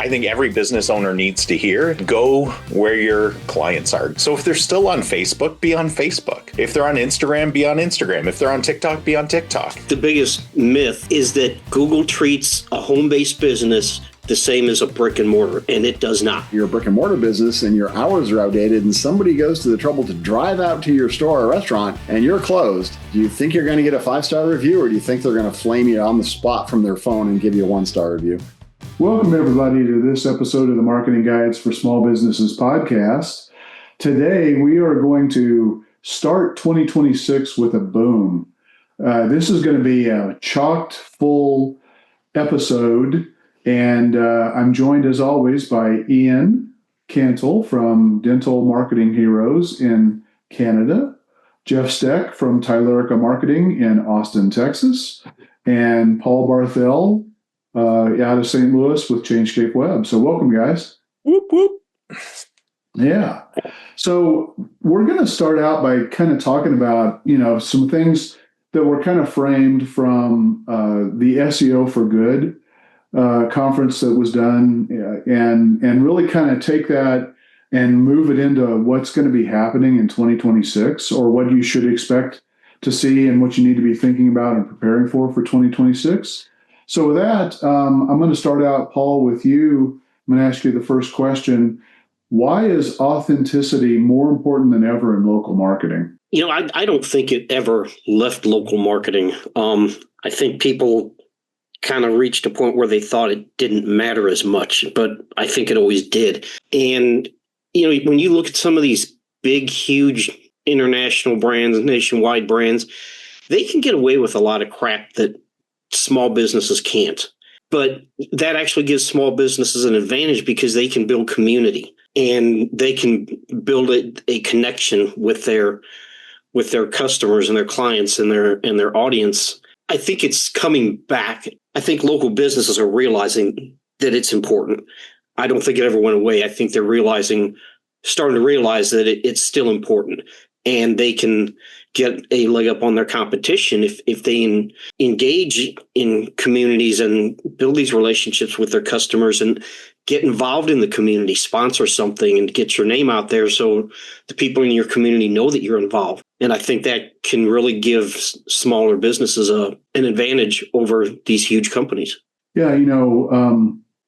I think every business owner needs to hear. Go where your clients are. So if they're still on Facebook, be on Facebook. If they're on Instagram, be on Instagram. If they're on TikTok, be on TikTok. The biggest myth is that Google treats a home-based business the same as a brick and mortar, and it does not. You're a brick and mortar business and your hours are outdated and somebody goes to the trouble to drive out to your store or restaurant and you're closed. Do you think you're going to get a 5-star review, or do you think they're going to flame you on the spot from their phone and give you a 1-star review? Welcome, everybody, to this episode of the Marketing Guides for Small Businesses podcast. Today, we are going to start 2026 with a boom. This is going to be a chocked full episode, and I'm joined, as always, by Ian Cantle from Dental Marketing Heroes in Canada, Jeff Steck from Tylerica Marketing in Austin, Texas, and Paul Barthel out of St. Louis with Changescape Web. So welcome, guys. Whoop, whoop. Yeah. So we're going to start out by kind of talking about, some things that were kind of framed from the SEO for Good conference that was done, and really kind of take that and move it into what's going to be happening in 2026, or what you should expect to see and what you need to be thinking about and preparing for 2026. So with that, I'm going to start out, Paul, with you. I'm going to ask you the first question. Why is authenticity more important than ever in local marketing? I don't think it ever left local marketing. I think people kind of reached a point where they thought it didn't matter as much, but I think it always did. And, when you look at some of these big, huge international brands, nationwide brands, they can get away with a lot of crap that small businesses can't. But that actually gives small businesses an advantage because they can build community and they can build a connection with their customers and their clients and their audience. I think it's coming back. I think local businesses are realizing that it's important. I don't think it ever went away. I think they're starting to realize that it's still important, and they can get a leg up on their competition if they engage in communities and build these relationships with their customers and get involved in the community, sponsor something and get your name out there so the people in your community know that you're involved. And I think that can really give smaller businesses an advantage over these huge companies. Yeah,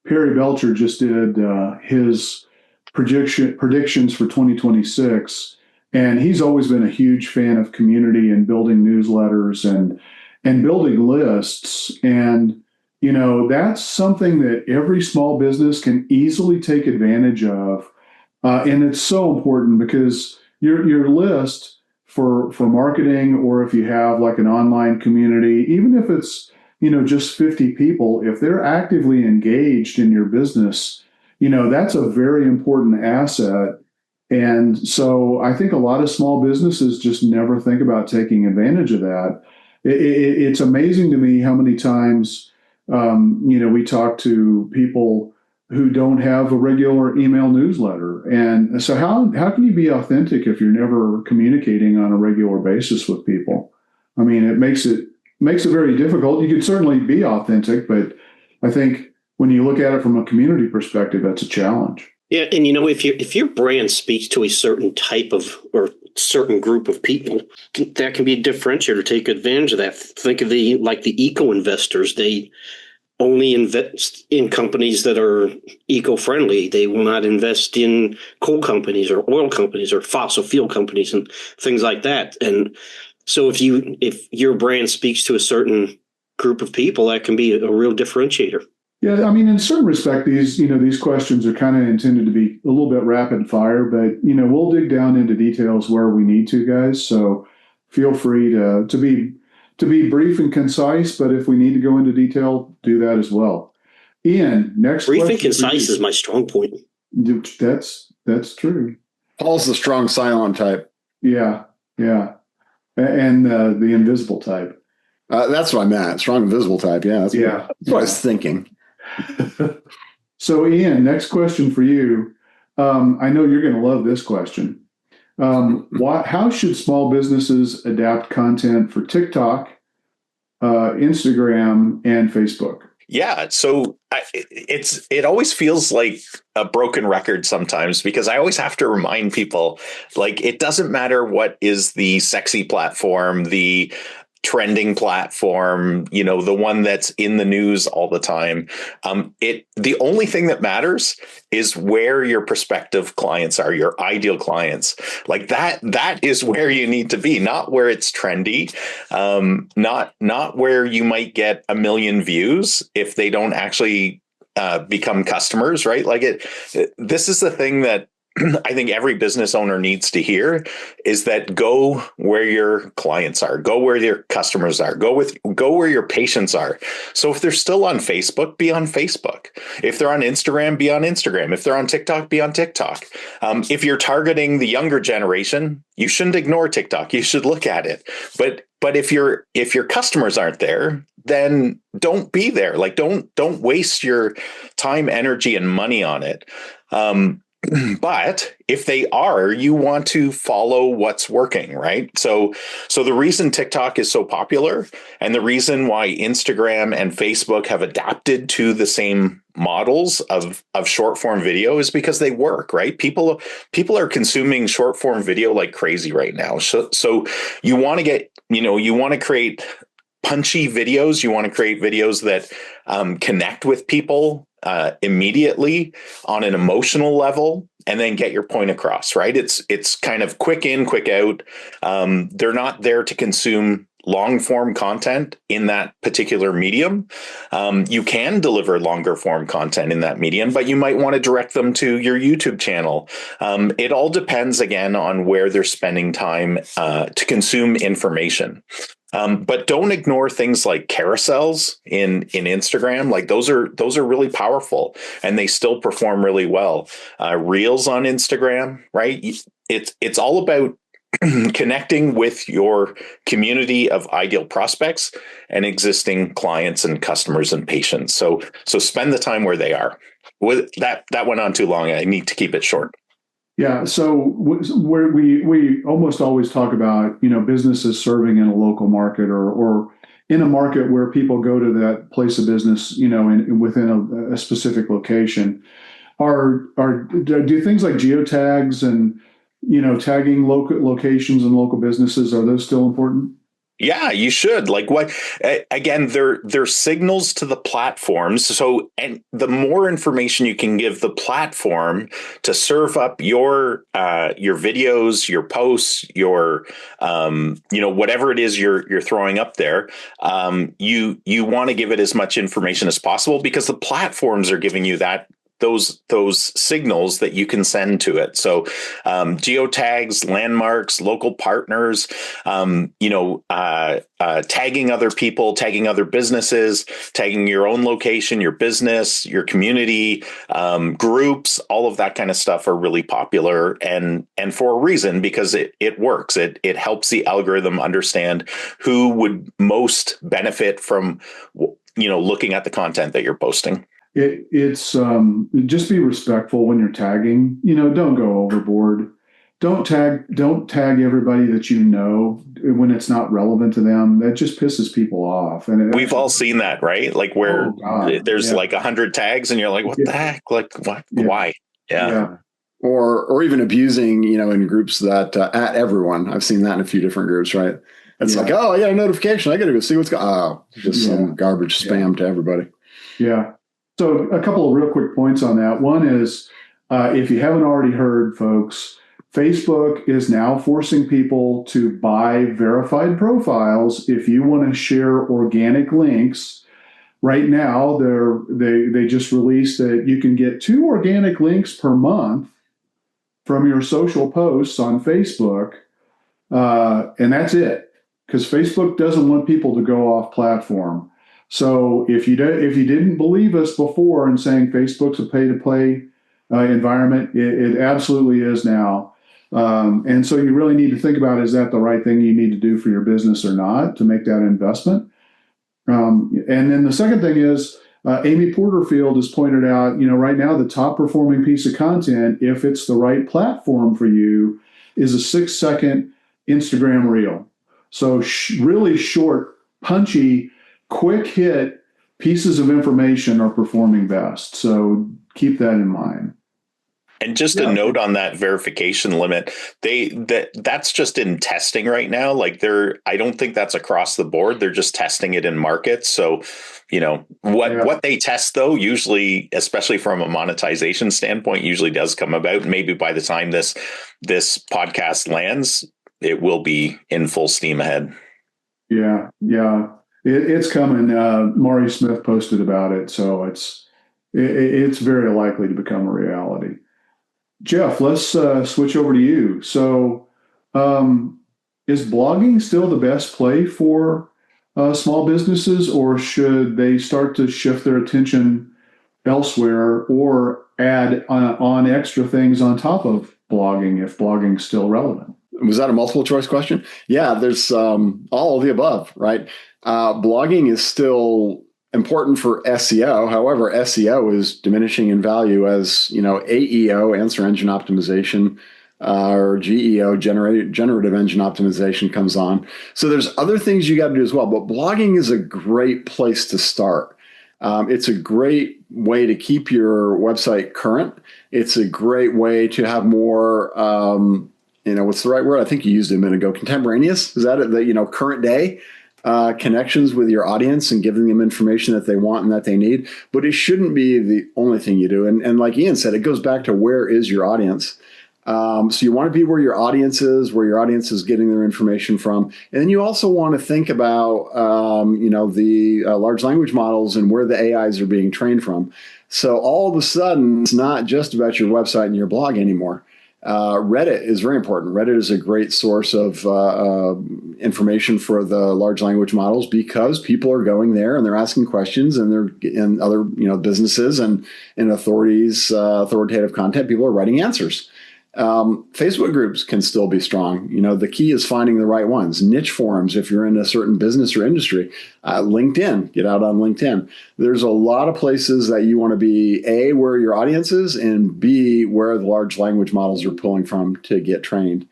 Perry Belcher just did his predictions for 2026. And he's always been a huge fan of community and building newsletters and building lists. And, that's something that every small business can easily take advantage of. And it's so important because your list for marketing, or if you have like an online community, even if it's, just 50 people, if they're actively engaged in your business, that's a very important asset. And so I think a lot of small businesses just never think about taking advantage of that. It's amazing to me how many times, we talk to people who don't have a regular email newsletter. And so how can you be authentic if you're never communicating on a regular basis with people? I mean, it makes it very difficult. You could certainly be authentic, but I think when you look at it from a community perspective, that's a challenge. Yeah, and if your brand speaks to a certain type of or certain group of people, that can be a differentiator. Take advantage of that. Think of the eco investors. They only invest in companies that are eco-friendly. They will not invest in coal companies or oil companies or fossil fuel companies and things like that. And so if your brand speaks to a certain group of people, that can be a real differentiator. Yeah, I mean, in certain respect, these questions are kind of intended to be a little bit rapid fire, but we'll dig down into details where we need to, guys. So feel free to be brief and concise, but if we need to go into detail, do that as well. Ian, next brief question. And concise is my strong point. That's true. Paul's the strong silent type. Yeah, and the invisible type. That's what I meant. Strong invisible type. Yeah, that's what I was thinking. So, Ian, next question for you. I know you're going to love this question. How should small businesses adapt content for TikTok, Instagram, and Facebook? Yeah, so it always feels like a broken record sometimes because I always have to remind people, like, it doesn't matter what is the sexy platform, the trending platform, the one that's in the news all the time. The only thing that matters is where your prospective clients are, your ideal clients. Like that is where you need to be, not where it's trendy, not where you might get a million views if they don't actually become customers, right? This is the thing that I think every business owner needs to hear is that go where your clients are, go where your customers are, go where your patients are. So if they're still on Facebook, be on Facebook. If they're on Instagram, be on Instagram. If they're on TikTok, be on TikTok. If you're targeting the younger generation, you shouldn't ignore TikTok. You should look at it. But if your customers aren't there, then don't be there. Like don't waste your time, energy, and money on it. But if they are, you want to follow what's working, right? So the reason TikTok is so popular and the reason why Instagram and Facebook have adapted to the same models of short form video is because they work, right? People are consuming short form video like crazy right now. So you want to create punchy videos. You want to create videos that connect with people immediately on an emotional level, and then get your point across, right? It's kind of quick in, quick out. They're not there to consume long form content in that particular medium. You can deliver longer form content in that medium, but you might want to direct them to your YouTube channel. It all depends, again, on where they're spending time to consume information. But don't ignore things like carousels in Instagram. Like those are really powerful, and they still perform really well. Reels on Instagram, right? It's all about connecting with your community of ideal prospects and existing clients and customers and patients. So spend the time where they are. With that went on too long. I need to keep it short. Yeah, so where we almost always talk about, businesses serving in a local market or in a market where people go to that place of business, within a specific location. Do things like geotags and tagging local locations and local businesses, are those still important? Yeah, you should. Like what? Again, they're signals to the platforms. So, and the more information you can give the platform to serve up your videos, your posts, your whatever it is you're throwing up there, you want to give it as much information as possible because the platforms are giving you those signals that you can send to it. So geotags, landmarks, local partners, tagging other people, tagging other businesses, tagging your own location, your business, your community, groups, all of that kind of stuff are really popular and for a reason, because it works. It helps the algorithm understand who would most benefit from looking at the content that you're posting. It's just be respectful when you're tagging. Don't go overboard. Don't tag everybody that when it's not relevant to them. That just pisses people off. And we've all seen that, right? Like where there's like 100 tags, and you're like, what the heck? Like what? Yeah. Why? Yeah. Or even abusing, in groups that at everyone. I've seen that in a few different groups, right? It's like, oh, I got a notification. I got to go see what's going on. Oh, just some garbage spam to everybody. Yeah. So a couple of real quick points on that. One is, if you haven't already heard, folks, Facebook is now forcing people to buy verified profiles if you want to share organic links. Right now, they just released that you can get 2 organic links per month from your social posts on Facebook, and that's it, because Facebook doesn't want people to go off platform. So if you didn't believe us before in saying Facebook's a pay-to-play environment, it absolutely is now. And so you really need to think about, is that the right thing you need to do for your business or not to make that investment? And then the second thing is, Amy Porterfield has pointed out, right now the top performing piece of content, if it's the right platform for you, is a 6-second Instagram reel. So really short, punchy, quick hit pieces of information are performing best. So keep that in mind. And just a note on that verification limit, that's just in testing right now. Like I don't think that's across the board. They're just testing it in markets. So, what they test though, usually, especially from a monetization standpoint, usually does come about. Maybe by the time this podcast lands, it will be in full steam ahead. Yeah. It's coming. Maury Smith posted about it. So it's very likely to become a reality. Jeff, let's switch over to you. So, is blogging still the best play for small businesses, or should they start to shift their attention elsewhere or add on extra things on top of blogging if blogging's still relevant? Was that a multiple choice question? Yeah, there's all of the above, right? Blogging is still important for SEO. However, SEO is diminishing in value as, AEO, answer engine optimization, or GEO, generative engine optimization, comes on. So there's other things you got to do as well. But blogging is a great place to start. It's a great way to keep your website current. It's a great way to have more, what's the right word? I think you used it a minute ago. Contemporaneous? Is that it? The current day connections with your audience and giving them information that they want and that they need. But it shouldn't be the only thing you do. And like Ian said, it goes back to where is your audience? So you want to be where your audience is getting their information from. And then you also want to think about, the large language models and where the AIs are being trained from. So all of a sudden, it's not just about your website and your blog anymore. Reddit is very important. Reddit is a great source of information for the large language models because people are going there and they're asking questions, and they're in other businesses and authoritative content. People are writing answers. Facebook groups can still be strong. The key is finding the right ones. Niche forums, if you're in a certain business or industry. LinkedIn, get out on LinkedIn. There's a lot of places that you want to be, A, where your audience is, and B, where the large language models are pulling from to get trained.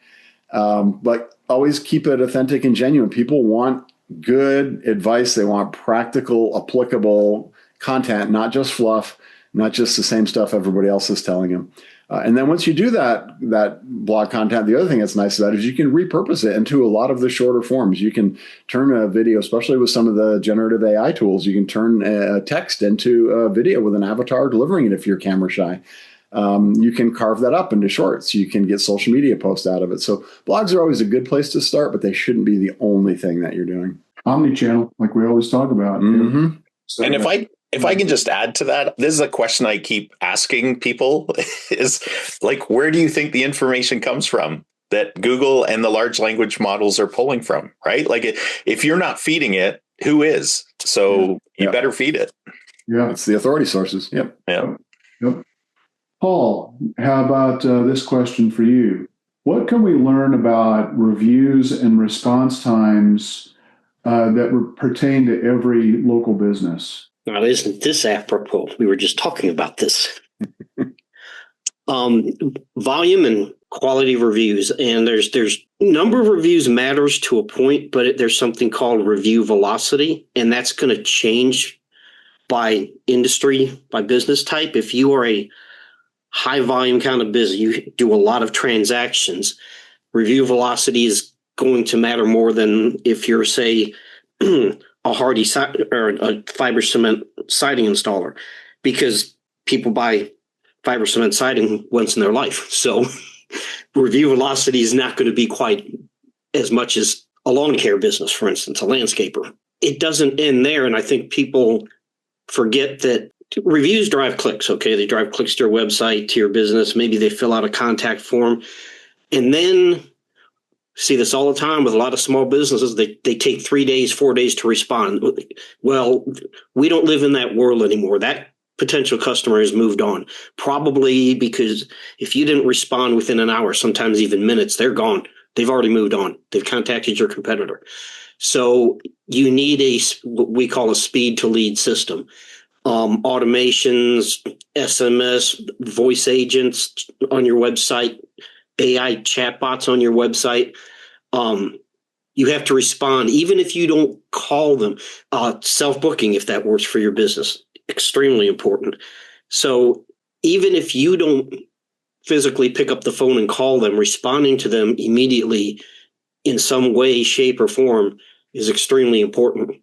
But always keep it authentic and genuine. People want good advice. They want practical, applicable content, not just fluff, not just the same stuff everybody else is telling them. And then once you do that blog content, the other thing that's nice about it is you can repurpose it into a lot of the shorter forms. You can turn a video, especially with some of the generative AI tools, you can turn a text into a video with an avatar delivering it if you're camera shy. You can carve that up into shorts. You can get social media posts out of it. So blogs are always a good place to start, but they shouldn't be the only thing that you're doing. Omnichannel, like we always talk about. Mm-hmm. So, and if I can just add to that, this is a question I keep asking people is like, where do you think the information comes from that Google and the large language models are pulling from, right? Like if you're not feeding it, who is? So you better feed it. Yeah. It's the authority sources. Yep. Yeah. Yep. Paul, how about this question for you? What can we learn about reviews and response times that pertain to every local business? Now, isn't this apropos? We were just talking about this. Volume and quality reviews. And there's number of reviews matters to a point, but there's something called review velocity, and that's going to change by industry, by business type. If you are a high volume kind of business, you do a lot of transactions, review velocity is going to matter more than if you're, say, a hardy or a fiber cement siding installer, because people buy fiber cement siding once in their life. So review velocity is not going to be quite as much as a lawn care business, for instance, a landscaper. It doesn't end there. And I think people forget that reviews drive clicks. Okay. They drive clicks to your website, to your business. Maybe they fill out a contact form, and then see this all the time with a lot of small businesses. They take 3 days, 4 days to respond. Well, we don't live in that world anymore. That potential customer has moved on, probably because if you didn't respond within an hour, sometimes even minutes, they're gone. They've already moved on. They've contacted your competitor. So you need what we call a speed to lead system. Automations, SMS, voice agents on your website, AI chatbots on your website. You have to respond, even if you don't call them. Self-booking, if that works for your business, extremely important. So even if you don't physically pick up the phone and call them, responding to them immediately in some way, shape, or form is extremely important.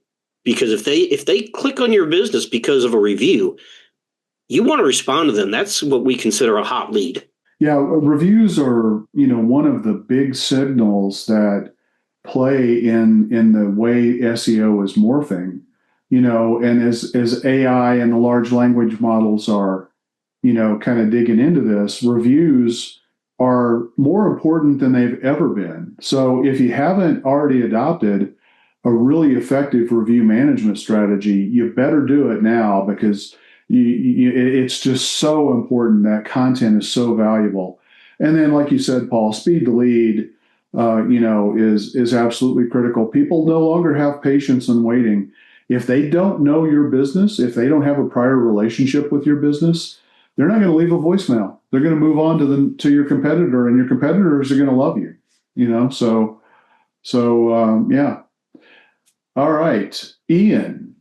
Because if they click on your business because of a review, you want to respond to them. That's what we consider a hot lead. Yeah, reviews are, one of the big signals that play in the way SEO is morphing, and as AI and the large language models are, kind of digging into this, reviews are more important than they've ever been. So if you haven't already adopted a really effective review management strategy, you better do it now, because it's just so important. That content is so valuable. And then, like you said, Paul, speed to lead, is absolutely critical. People no longer have patience in waiting. If they don't know your business, if they don't have a prior relationship with your business, they're not going to leave a voicemail. They're going to move on to your competitor, and your competitors are going to love you. Yeah. All right, Ian.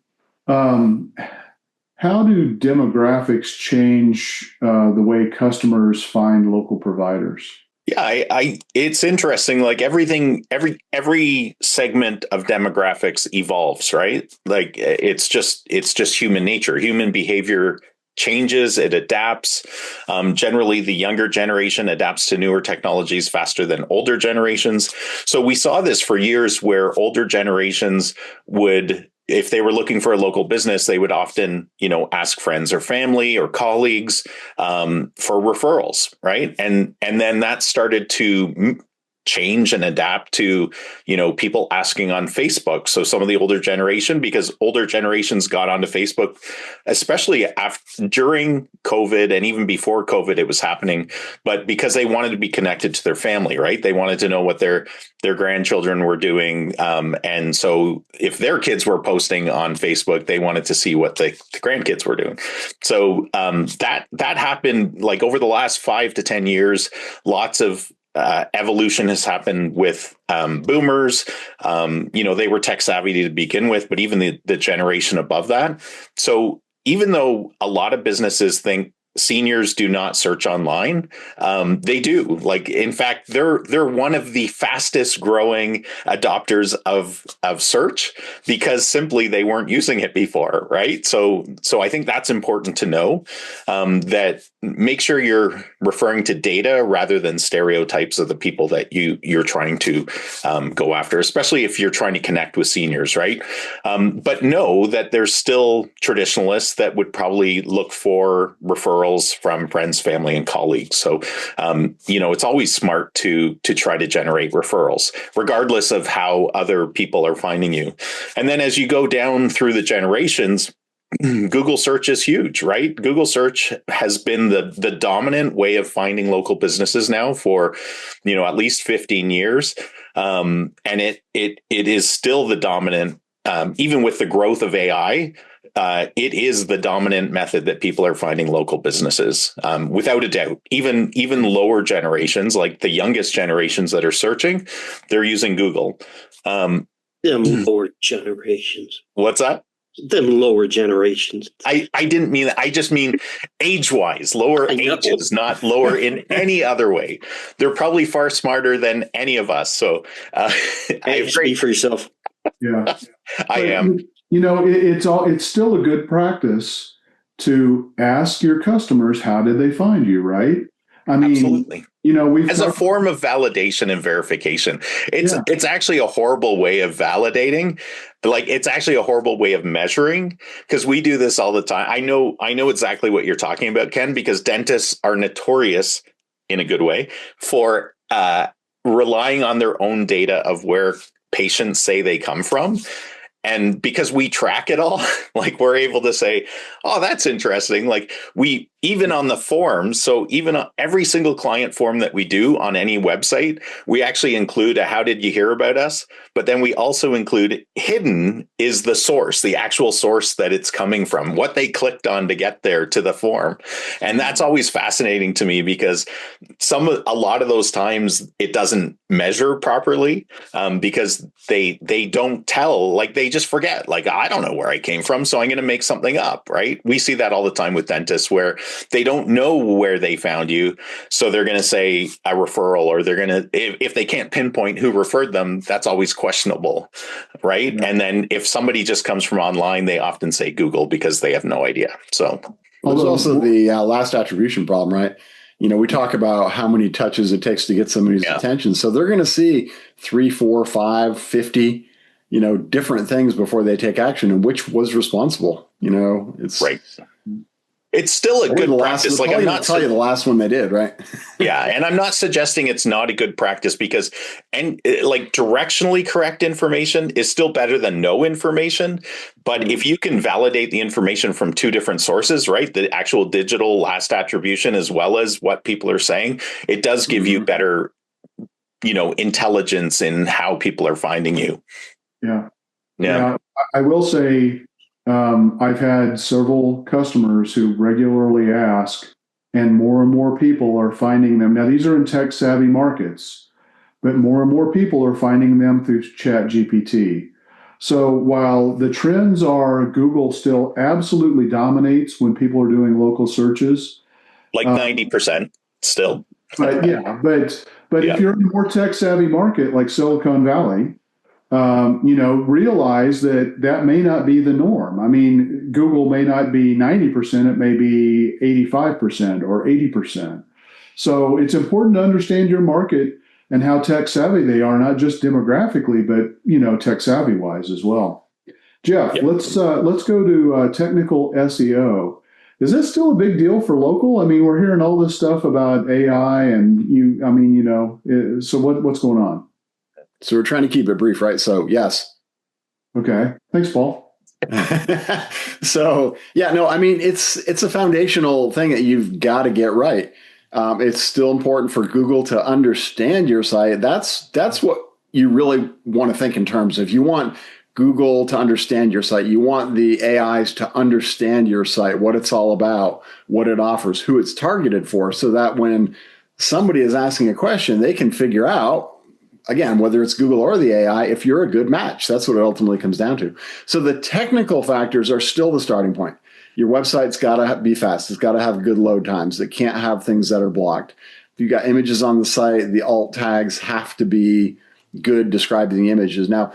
How do demographics change the way customers find local providers? Yeah, it's interesting. Like every segment of demographics evolves, right? Like it's just human nature. Human behavior changes, it adapts. Generally, the younger generation adapts to newer technologies faster than older generations. So we saw this for years, where older generations would, if they were looking for a local business, they would often, ask friends or family or colleagues for referrals, right? And then that started to change and adapt to, people asking on Facebook. So some of the older generation, because older generations got onto Facebook, especially during COVID and even before COVID, it was happening, but because they wanted to be connected to their family, right? They wanted to know what their grandchildren were doing. And so if their kids were posting on Facebook, they wanted to see what the grandkids were doing. So that happened like over the last 5 to 10 years. Lots of evolution has happened with boomers. They were tech savvy to begin with, but even the generation above that. So even though a lot of businesses think seniors do not search online, they do. Like, in fact, they're one of the fastest growing adopters of search, because simply they weren't using it before, right? So I think that's important to know, that make sure you're referring to data rather than stereotypes of the people that you're trying to go after, especially if you're trying to connect with seniors, right? But know that there's still traditionalists that would probably look for referrals from friends, family, and colleagues. So, it's always smart to try to generate referrals, regardless of how other people are finding you. And then as you go down through the generations, Google search is huge, right? Google search has been the dominant way of finding local businesses now for, at least 15 years. And it is still the dominant, even with the growth of AI. It is the dominant method that people are finding local businesses, without a doubt. Even lower generations, like the youngest generations that are searching, they're using Google. Them lower generations. What's that? Them lower generations. I didn't mean that. I just mean age-wise, lower ages, not lower in any other way. They're probably far smarter than any of us. So I speak for yourself. Yeah, I am. It's still a good practice to ask your customers, how did they find you, right? I mean, absolutely. As a form of validation and verification. It's actually a horrible way of validating. Like, it's actually a horrible way of measuring, because we do this all the time. I know exactly what you're talking about, Ken, because dentists are notorious, in a good way, for relying on their own data of where patients say they come from. And because we track it all, like we're able to say, oh, that's interesting. Like we, even on the forms, so even on every single client form that we do on any website, we actually include a how did you hear about us? But then we also include hidden is the source, the actual source that it's coming from, what they clicked on to get there to the form. And that's always fascinating to me because a lot of those times it doesn't measure properly because they don't tell, like they just forget, like, I don't know where I came from, so I'm going to make something up, right? We see that all the time with dentists where they don't know where they found you. So they're going to say a referral, or they're going to, if they can't pinpoint who referred them, that's always questionable, right? Yeah. And then if somebody just comes from online, they often say Google because they have no idea. So there's also the last attribution problem, right? We talk about how many touches it takes to get somebody's attention. So they're going to see 3, 4, 5, 50, different things before they take action, and which was responsible. It's right. It's still a good practice. Like I'm not telling you the last one they did, right? Yeah, and I'm not suggesting it's not a good practice because, and like directionally correct information is still better than no information. But if you can validate the information from 2 different sources, right, the actual digital last attribution as well as what people are saying, it does give you better, intelligence in how people are finding you. Yeah. I will say, I've had several customers who regularly ask, and more people are finding them. Now, these are in tech savvy markets, but more and more people are finding them through Chat GPT. So while the trends are Google still absolutely dominates when people are doing local searches, like 90% still. But if you're in a more tech savvy market like Silicon Valley, realize that may not be the norm. I mean, Google may not be 90%, it may be 85% or 80%. So it's important to understand your market and how tech savvy they are, not just demographically, but, tech savvy wise as well. Jeff, let's go to technical SEO. Is this still a big deal for local? I mean, we're hearing all this stuff about AI and so what's going on? So we're trying to keep it brief, right? So yes. Okay. Thanks, Paul. So it's a foundational thing that you've got to get right. It's still important for Google to understand your site. That's what you really want to think in terms of. You want Google to understand your site. You want the AIs to understand your site, what it's all about, what it offers, who it's targeted for, so that when somebody is asking a question, they can figure out, again, whether it's Google or the AI, if you're a good match. That's what it ultimately comes down to. So the technical factors are still the starting point. Your website's got to be fast. It's got to have good load times. It can't have things that are blocked. If you've got images on the site, the alt tags have to be good describing the images. Now,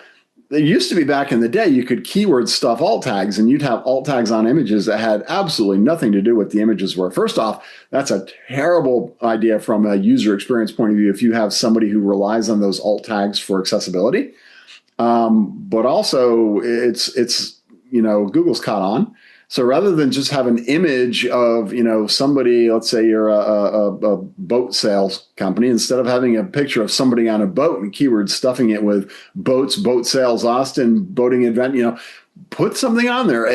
it used to be back in the day, you could keyword stuff alt tags, and you'd have alt tags on images that had absolutely nothing to do with the images were. First off, that's a terrible idea from a user experience point of view if you have somebody who relies on those alt tags for accessibility. But also, it's Google's caught on. So rather than just have an image of, somebody, let's say you're a boat sales company, instead of having a picture of somebody on a boat and keywords stuffing it with boats, boat sales, Austin, boating event, put something on there,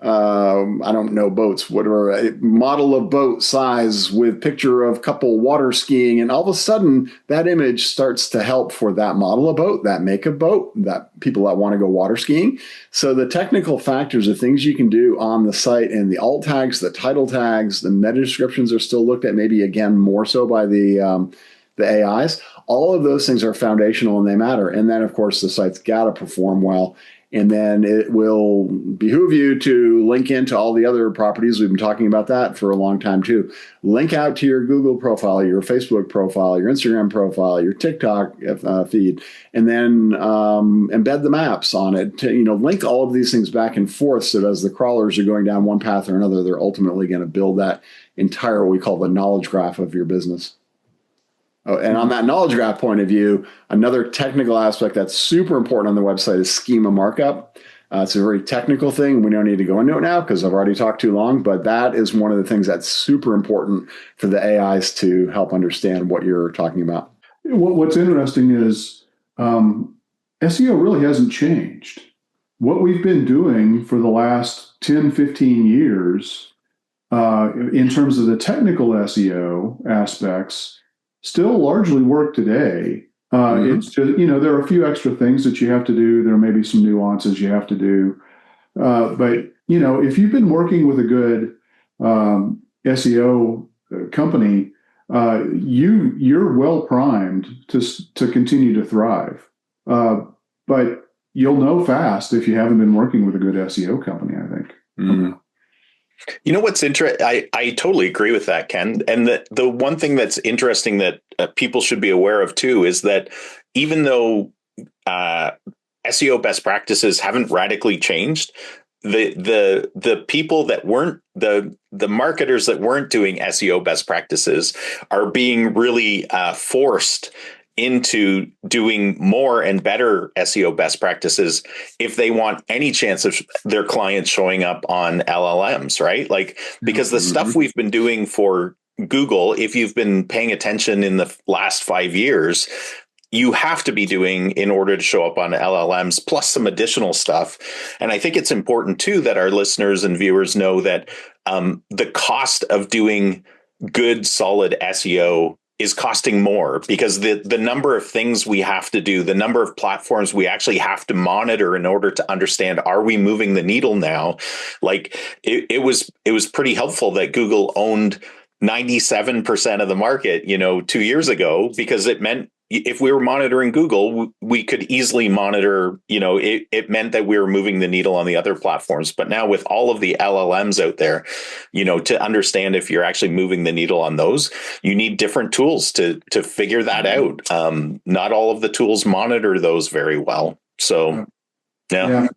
I don't know boats, whatever, a model of boat size with picture of couple water skiing. And all of a sudden that image starts to help for that model of boat, that make of boat, that people that want to go water skiing. So the technical factors are things you can do on the site, and the alt tags, the title tags, the meta descriptions are still looked at, maybe again, more so by the AIs. All of those things are foundational and they matter. And then of course the site's got to perform well. And then it will behoove you to link into all the other properties. We've been talking about that for a long time too. Link out to your Google profile, your Facebook profile, your Instagram profile, your TikTok feed, and then embed the maps on it to, link all of these things back and forth so that as the crawlers are going down one path or another, they're ultimately going to build that entire, what we call the knowledge graph of your business. Oh, and on that knowledge graph point of view, another technical aspect that's super important on the website is schema markup. It's a very technical thing. We don't need to go into it now because I've already talked too long, but that is one of the things that's super important for the AIs to help understand what you're talking about. What's interesting is SEO really hasn't changed. What we've been doing for the last 10, 15 years in terms of the technical SEO aspects still largely work today. It's just, there are a few extra things that you have to do. There may be some nuances you have to do. But, if you've been working with a good SEO company, you're well primed to continue to thrive. But you'll know fast if you haven't been working with a good SEO company, I think. Mm. You know what's interesting? I totally agree with that, Ken. And the one thing that's interesting that people should be aware of too is that even though SEO best practices haven't radically changed, the people that weren't the marketers that weren't doing SEO best practices are being really forced into doing more and better SEO best practices if they want any chance of their clients showing up on LLMs, right? Like, because the stuff we've been doing for Google, if you've been paying attention in the last 5 years, you have to be doing in order to show up on LLMs, plus some additional stuff. And I think it's important too that our listeners and viewers know that the cost of doing good, solid SEO is costing more, because the number of things we have to do, the number of platforms we actually have to monitor in order to understand, are we moving the needle now? Like, it was pretty helpful that Google owned 97% of the market, 2 years ago, because it meant if we were monitoring Google, we could easily monitor, it meant that we were moving the needle on the other platforms. But now with all of the LLMs out there, to understand if you're actually moving the needle on those, you need different tools to figure that out. Not all of the tools monitor those very well. So, yeah.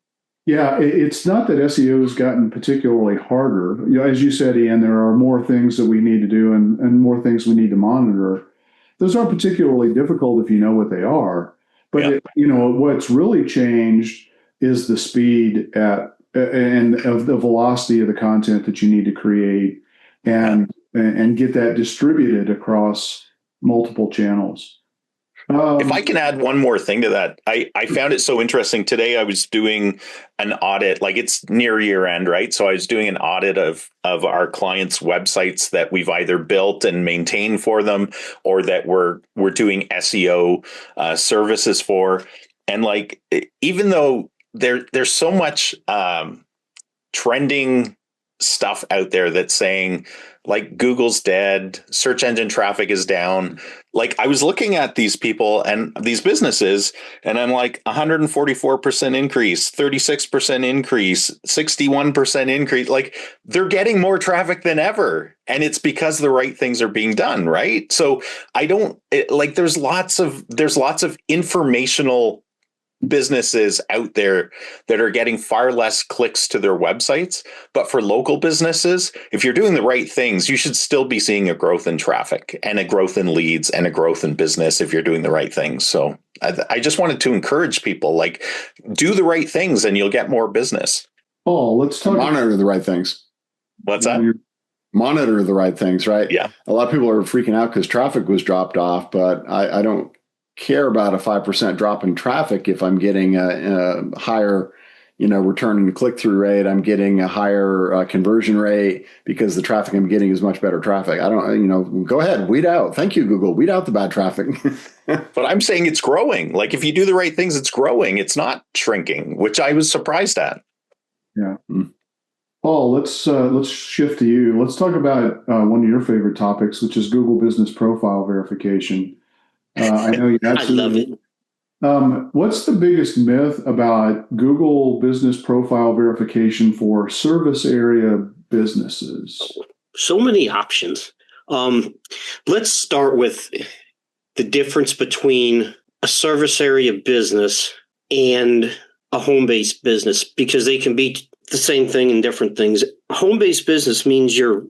Yeah, it's not that SEO has gotten particularly harder. As you said, Ian, there are more things that we need to do and more things we need to monitor. Those aren't particularly difficult if you know what they are. But what's really changed is the speed and of the velocity of the content that you need to create and get that distributed across multiple channels. If I can add one more thing to that, I found it so interesting. Today I was doing an audit, like it's near year end, right? So I was doing an audit of our clients' websites that we've either built and maintained for them, or that we're doing SEO services for. And like, even though there's so much trending stuff out there that's saying like Google's dead, search engine traffic is down. Like, I was looking at these people and these businesses, and I'm like 144% increase, 36% increase, 61% increase. Like, they're getting more traffic than ever. And it's because the right things are being done, right? So there's lots of informational businesses out there that are getting far less clicks to their websites. But for local businesses, if you're doing the right things, you should still be seeing a growth in traffic and a growth in leads and a growth in business if you're doing the right things. So I just wanted to encourage people, like, do the right things and you'll get more business. Oh, let's talk. Monitor the right things. What's that? Monitor the right things, right? Yeah. A lot of people are freaking out because traffic was dropped off, but I don't care about a 5% drop in traffic if I'm getting a higher, return and click-through rate. I'm getting a higher conversion rate because the traffic I'm getting is much better traffic. I don't, go ahead, weed out. Thank you, Google. Weed out the bad traffic. But I'm saying it's growing. Like, if you do the right things, it's growing. It's not shrinking, which I was surprised at. Yeah. Paul, let's shift to you. Let's talk about one of your favorite topics, which is Google Business Profile Verification. I know you absolutely love it. What's the biggest myth about Google Business Profile Verification for service area businesses? So many options. Let's start with the difference between a service area business and a home-based business, because they can be the same thing and different things. A home-based business means you're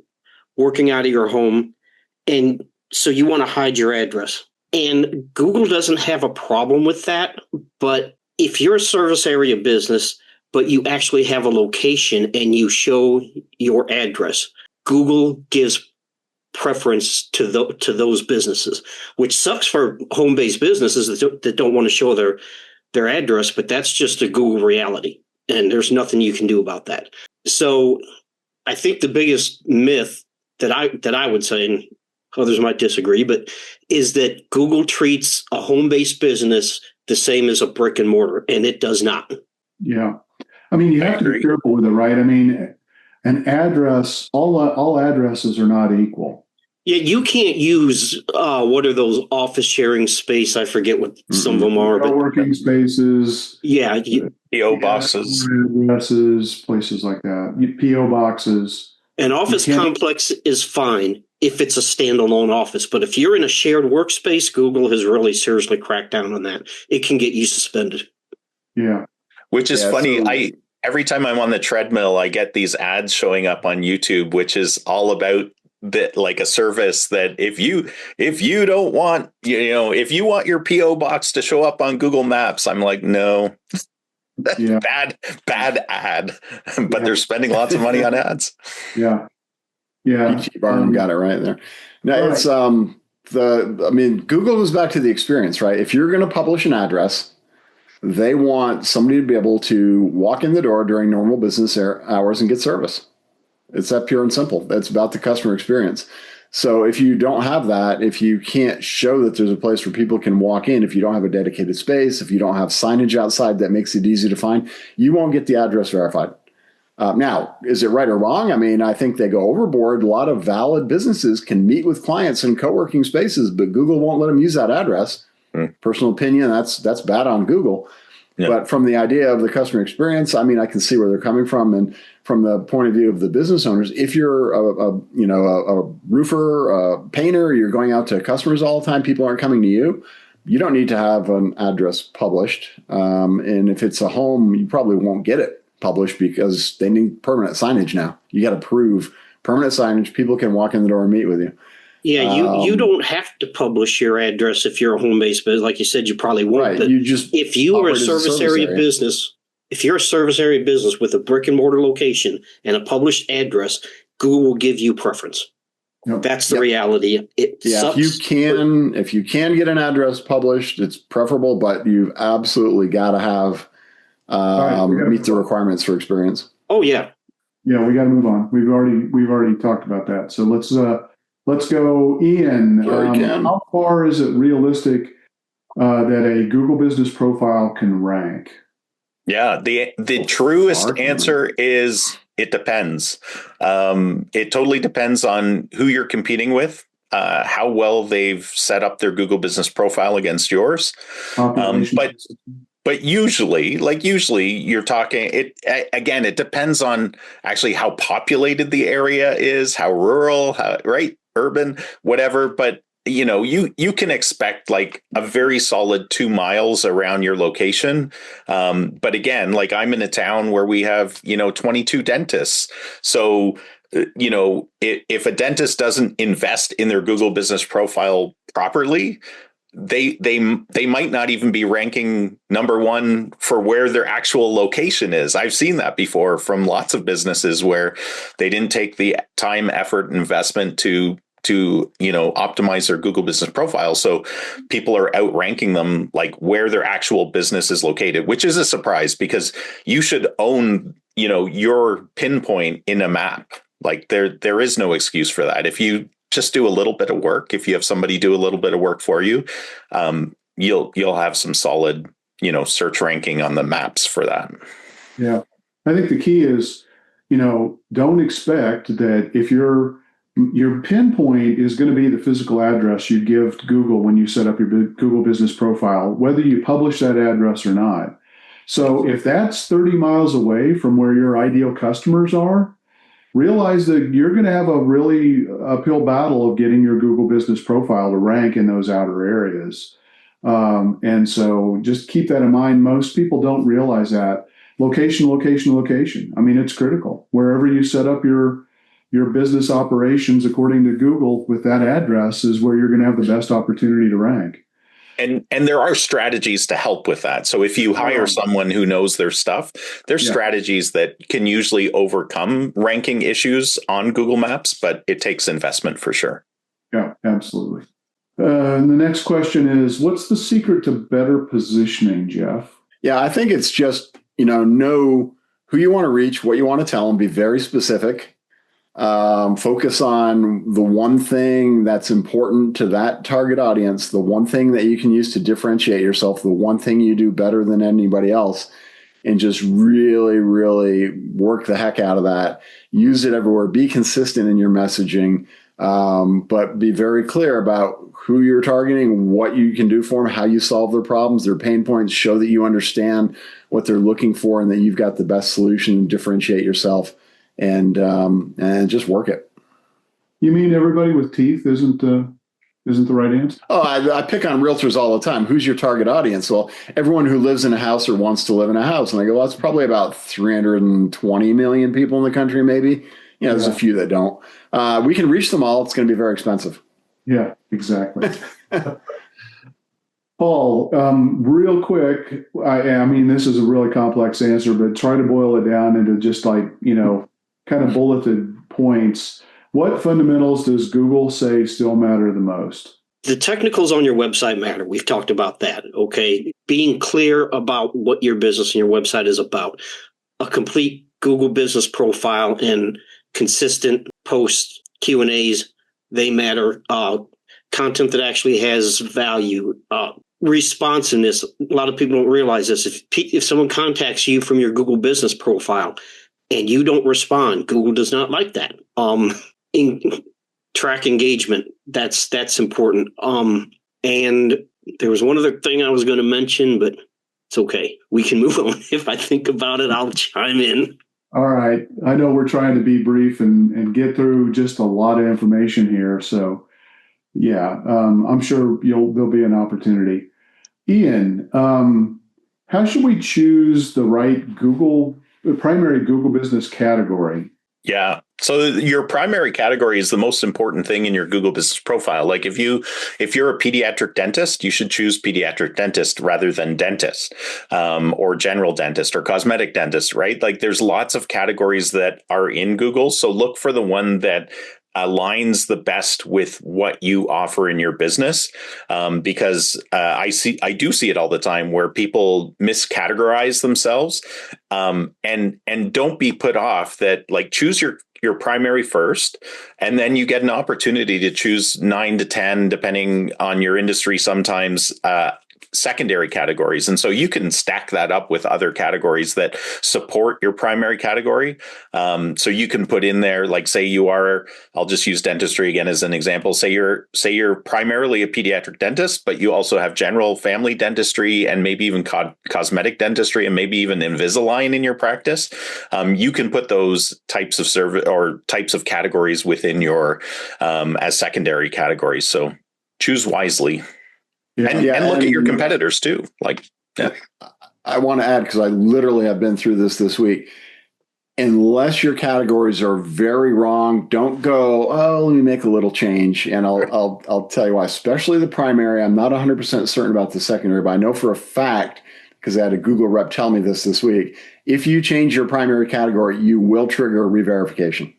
working out of your home, and so you want to hide your address. And Google doesn't have a problem with that. But if you're a service area business, but you actually have a location and you show your address, Google gives preference to those businesses, which sucks for home-based businesses that don't want to show their address, but that's just a Google reality, and there's nothing you can do about that. So I think the biggest myth that I would say, and others might disagree, but is that Google treats a home-based business the same as a brick and mortar, and it does not. Yeah. I mean, you have to be careful with it, right? I mean, an address, all addresses are not equal. Yeah, you can't use what are those office sharing space? I forget what some of them are, but Co-working spaces. Yeah, PO boxes, addresses, places like that. PO boxes. An office complex is fine if it's a standalone office, but if you're in a shared workspace, Google has really seriously cracked down on that. It can get you suspended. Yeah, which is funny. So, every time I'm on the treadmill, I get these ads showing up on YouTube, which is all about that, like a service that if you don't want, if you want your PO box to show up on Google Maps, I'm like, no, that's bad ad, but they're spending lots of money on ads. Yeah. Barnum got it right there. No, it's Google goes back to the experience, right? If you're going to publish an address, they want somebody to be able to walk in the door during normal business hours and get service. It's that pure and simple. That's about the customer experience. So if you don't have that, if you can't show that there's a place where people can walk in, if you don't have a dedicated space, if you don't have signage outside that makes it easy to find, you won't get the address verified. Now, is it right or wrong? I mean, I think they go overboard. A lot of valid businesses can meet with clients in co-working spaces, but Google won't let them use that address. Personal opinion, that's bad on Google. Yeah. But from the idea of the customer experience, I mean, I can see where they're coming from. And from the point of view of the business owners, if you're a roofer, a painter, you're going out to customers all the time, people aren't coming to you, you don't need to have an address published. And if it's a home, you probably won't get it published because they need permanent signage now. You got to prove permanent signage. People can walk in the door and meet with you. Yeah, you don't have to publish your address if you're a home-based business. Like you said, you probably won't. Right. But if you are a service area business, if you're a service area business with a brick and mortar location and a published address, Google will give you preference. Yep. That's the reality. It sucks. If you can get an address published, it's preferable, but you've absolutely got to have meet the requirements for experience. Oh yeah. Yeah, we got to move on. We've already talked about that. So let's go, Ian. How far is it realistic that a Google business profile can rank? Yeah, the truest answer is it depends. It totally depends on who you're competing with, how well they've set up their Google business profile against yours. But usually you're talking it depends on actually how populated the area is, how rural, urban, whatever. But you can expect like a very solid 2 miles around your location. But again, like I'm in a town where we have 22 dentists. So if a dentist doesn't invest in their Google business profile properly, they might not even be ranking number one for where their actual location is. I've seen that before from lots of businesses where they didn't take the time, effort, investment to optimize their Google business profile. So people are outranking them like where their actual business is located, which is a surprise because you should own, your pinpoint in a map. Like there is no excuse for that. If you just do a little bit of work, if you have somebody do a little bit of work for you, you'll have some solid, search ranking on the maps for that. Yeah. I think the key is, don't expect that if your pinpoint is going to be the physical address you give to Google when you set up your Google business profile, whether you publish that address or not. So if that's 30 miles away from where your ideal customers are, realize that you're going to have a really uphill battle of getting your Google business profile to rank in those outer areas. And so just keep that in mind. Most people don't realize that. Location. I mean, it's critical. Wherever you set up your business operations according to Google with that address is where you're going to have the best opportunity to rank. And there are strategies to help with that. So if you hire someone who knows their stuff, there's strategies that can usually overcome ranking issues on Google Maps, but it takes investment for sure. Yeah, absolutely. And the next question is, what's the secret to better positioning, Jeff? Yeah, I think it's just, know who you want to reach, what you want to tell them, be very specific. Focus on the one thing that's important to that target audience, the one thing that you can use to differentiate yourself, the one thing you do better than anybody else, and just really, really work the heck out of that. Use it everywhere. Be consistent in your messaging, but be very clear about who you're targeting, what you can do for them, how you solve their problems, their pain points. Show that you understand what they're looking for and that you've got the best solution. Differentiate yourself, and just work it. You mean everybody with teeth isn't the right answer? Oh, I pick on realtors all the time. Who's your target audience? Well, everyone who lives in a house or wants to live in a house. And I go, well, it's probably about 320 million people in the country, maybe. There's a few that don't. We can reach them all. It's going to be very expensive. Yeah, exactly. Paul, real quick, I mean, this is a really complex answer, but try to boil it down into just kind of bulleted points. What fundamentals does Google say still matter the most? The technicals on your website matter. We've talked about that. Okay. Being clear about what your business and your website is about. A complete Google business profile and consistent posts, Q&As, they matter. Content that actually has value. Responsiveness. A lot of people don't realize this. If someone contacts you from your Google business profile and you don't respond, Google does not like that. Track engagement. That's important. And there was one other thing I was going to mention, but it's okay. We can move on. If I think about it, I'll chime in. All right. I know we're trying to be brief and get through just a lot of information here. So yeah, I'm sure there'll be an opportunity. Ian, how should we choose the right primary Google business category? Yeah. So your primary category is the most important thing in your Google business profile. Like if you're a pediatric dentist, you should choose pediatric dentist rather than dentist, or general dentist or cosmetic dentist, right? Like there's lots of categories that are in Google. So look for the one that aligns the best with what you offer in your business, because I do see it all the time where people miscategorize themselves, and don't be put off that. Like choose your primary first, and then you get an opportunity to choose 9 to 10, depending on your industry, sometimes secondary categories. And so you can stack that up with other categories that support your primary category. So you can put in there, like say I'll just use dentistry again as an example. Say you're primarily a pediatric dentist, but you also have general family dentistry and maybe even cosmetic dentistry and maybe even Invisalign in your practice. You can put those types of service or types of categories within your as secondary categories. So choose wisely. And look at your competitors too. I want to add, because I literally have been through this week. Unless your categories are very wrong, don't go, oh, let me make a little change. And I'll tell you why, especially the primary. I'm not 100% certain about the secondary, but I know for a fact, because I had a Google rep tell me this week, if you change your primary category, you will trigger re-verification.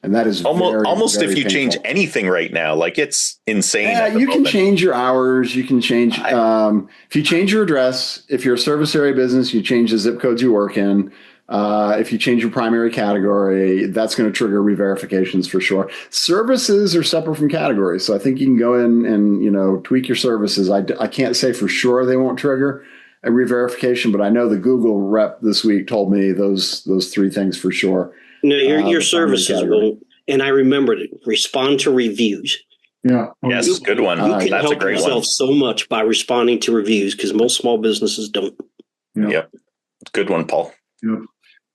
And that is almost very if you painful. change anything right now, like it's insane. Yeah, you can change your hours. You can change if you change your address. If you're a service area business, you change the zip codes you work in. If you change your primary category, that's going to trigger re-verifications for sure. Services are separate from categories, so I think you can go in and tweak your services. I can't say for sure they won't trigger a re-verification, but I know the Google rep this week told me those 3 things for sure. No, your services will, and I remembered it. Respond to reviews. Yeah. Yes, good one. You can That's help a great yourself one. so much by responding to reviews because most small businesses don't. Yep. Good one, Paul. Yep.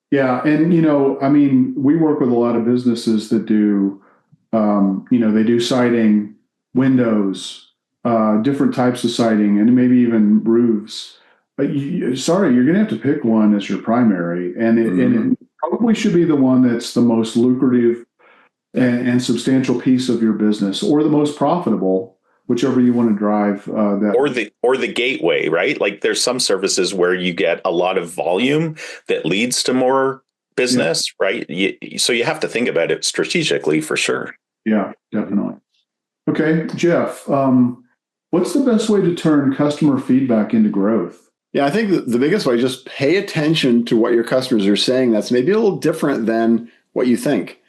Yeah. And, I mean, we work with a lot of businesses that do, they do siding, windows, different types of siding, and maybe even roofs. But you're going to have to pick one as your primary. And it probably should be the one that's the most lucrative and substantial piece of your business, or the most profitable, whichever you want to drive that. Or the gateway, right? Like there's some services where you get a lot of volume that leads to more business, right? So you have to think about it strategically for sure. Yeah, definitely. Okay, Jeff, what's the best way to turn customer feedback into growth? Yeah, I think the biggest way, just pay attention to what your customers are saying. That's maybe a little different than what you think.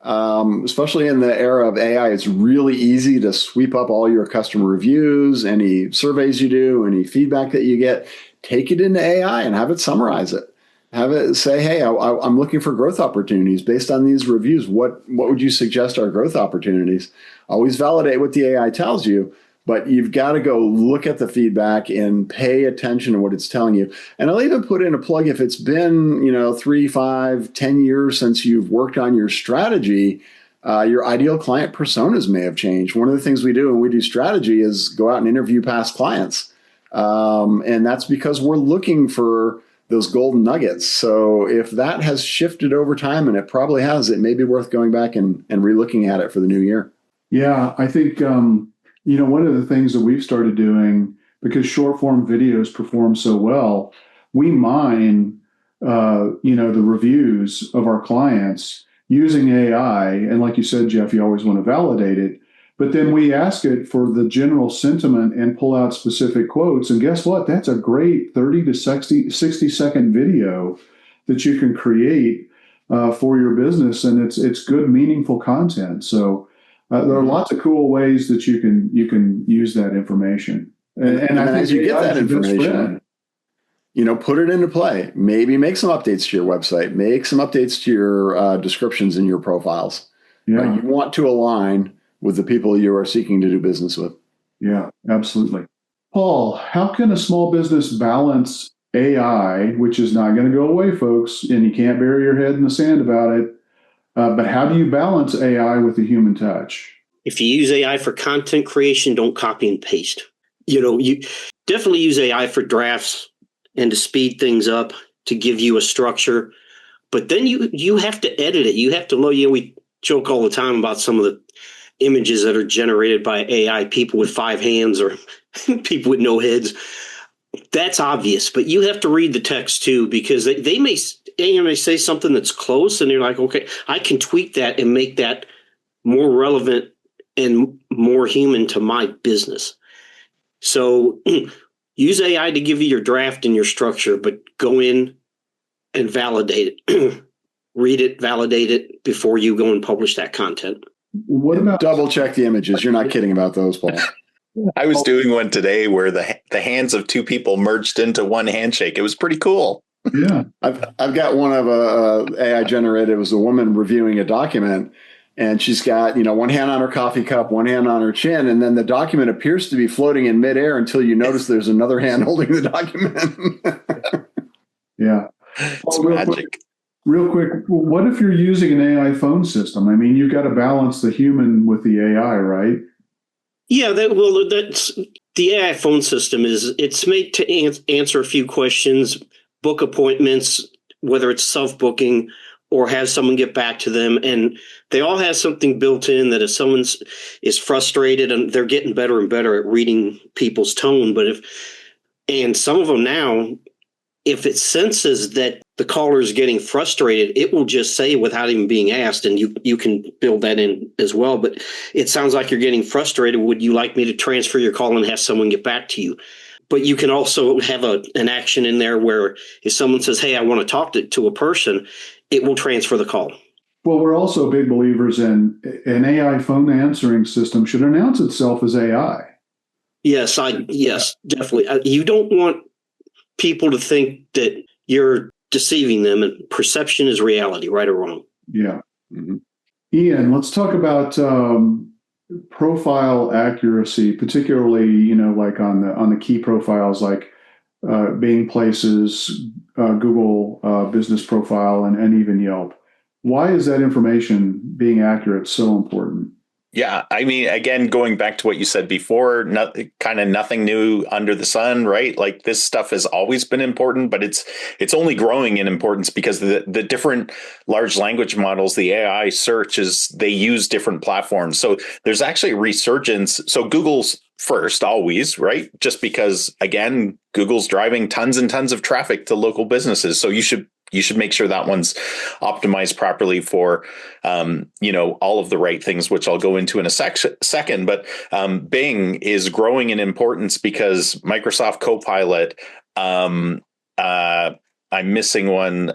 Especially in the era of AI, it's really easy to sweep up all your customer reviews, any surveys you do, any feedback that you get, take it into AI and have it summarize it. Have it say, hey, I'm looking for growth opportunities based on these reviews. What would you suggest are growth opportunities? Always validate what the AI tells you, but you've got to go look at the feedback and pay attention to what it's telling you. And I'll even put in a plug if it's been, 3, 5, 10 years since you've worked on your strategy, your ideal client personas may have changed. One of the things we do when we do strategy is go out and interview past clients. And that's because we're looking for those golden nuggets. So if that has shifted over time, and it probably has, it may be worth going back and relooking at it for the new year. Yeah, I think, one of the things that we've started doing, because short form videos perform so well, we mine, the reviews of our clients using AI. And like you said, Jeff, you always want to validate it. But then we ask it for the general sentiment and pull out specific quotes. And guess what? That's a great 30 to 60-second video that you can create for your business. And it's good, meaningful content. So there are lots of cool ways that you can use that information. And I think as you get that information, put it into play. Maybe make some updates to your website. Make some updates to your descriptions in your profiles. Yeah. You want to align with the people you are seeking to do business with. Yeah, absolutely. Paul, how can a small business balance AI, which is not going to go away, folks, and you can't bury your head in the sand about it, but how do you balance AI with the human touch? If you use AI for content creation, don't copy and paste. You definitely use AI for drafts and to speed things up, to give you a structure. But then you have to edit it. You have to load. We joke all the time about some of the images that are generated by AI, people with 5 hands or people with no heads. That's obvious, but you have to read the text too, because they may say something that's close, and you're like, okay, I can tweak that and make that more relevant and more human to my business. So use AI to give you your draft and your structure, but go in and validate it. Read it, validate it before you go and publish that content. What about double check the images? You're not kidding about those, Paul. I was doing one today where the hands of 2 people merged into one handshake. It was pretty cool. Yeah, I've got one of AI generated. It was a woman reviewing a document, and she's got one hand on her coffee cup, one hand on her chin, and then the document appears to be floating in midair until you notice there's another hand holding the document. Yeah, It's magic. Real quick, what if you're using an AI phone system? I mean, you've got to balance the human with the AI, right? Yeah, that's the AI phone system. It's made to answer a few questions, book appointments, whether it's self-booking or have someone get back to them. And they all have something built in that if someone is frustrated, and they're getting better and better at reading people's tone. And some of them now, if it senses that the caller is getting frustrated, it will just say without even being asked, and you can build that in as well. But it sounds like you're getting frustrated. Would you like me to transfer your call and have someone get back to you? But you can also have an action in there where if someone says, hey, I want to talk to a person, it will transfer the call. Well, we're also big believers in an AI phone answering system should announce itself as AI. Yes, definitely. You don't want people to think that you're deceiving them, and perception is reality, right or wrong. Yeah. Mm-hmm. Ian, let's talk about profile accuracy, particularly, like on the key profiles, like Bing Places, Google Business Profile, and even Yelp. Why is that information being accurate so important? Yeah, I mean, again, going back to what you said before, kind of nothing new under the sun, right? Like this stuff has always been important, but it's only growing in importance because the different large language models, the AI searches, they use different platforms. So there's actually a resurgence. So Google's first always, right? Just because, again, Google's driving tons and tons of traffic to local businesses. So you should make sure that one's optimized properly for, all of the right things, which I'll go into in a second. But Bing is growing in importance because Microsoft Copilot Um, I'm missing one.